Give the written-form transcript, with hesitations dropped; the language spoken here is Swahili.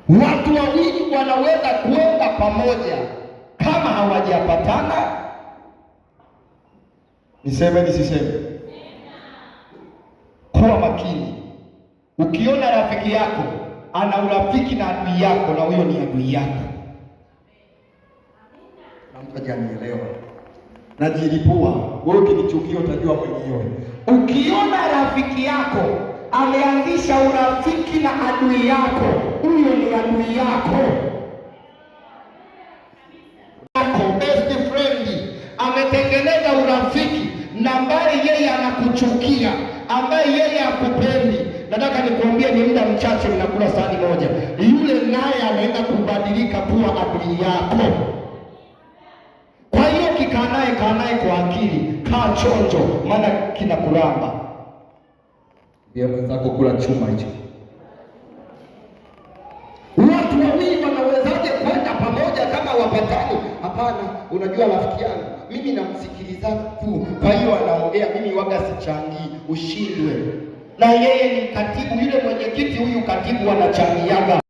Watu wawili wanaweza kwenda pamoja kama hawajapatana. Niseme nisiseme? Kuwa makini. Ukiona rafiki yako ana urafiki na adui yako, na huyo ni adui yako. Namkajanielewa? Najilipua. Wewe ukinichukia utajua mwenyewe. Ukiona rafiki yako ameanzisha urafiki na adui yako, huyo ni adui yako. Best friend ametengeneza urafiki na ambaye yeye anakuchukia, ambaye yeye hakupendi. Nataka nikuambie, ni muda mchache mnakula sahani moja, yule naye anaenda kubadilika kuwa adui yako. Kwa hiyo kaa naye kwa akili, kaa chonjo, maana kinakuramba. Ndio mwenzako kula chuma hicho. Watu wawili wanawezaje kwenda pamoja kama wapatani? Hapana, unajua rafiki yangu, mimi namsikiliza tu, kwa hiyo anaongea, mimi waga sichangii, ushindwe. Na yeye ni katibu, yule mwenyekiti, huyu katibu anachangiaga.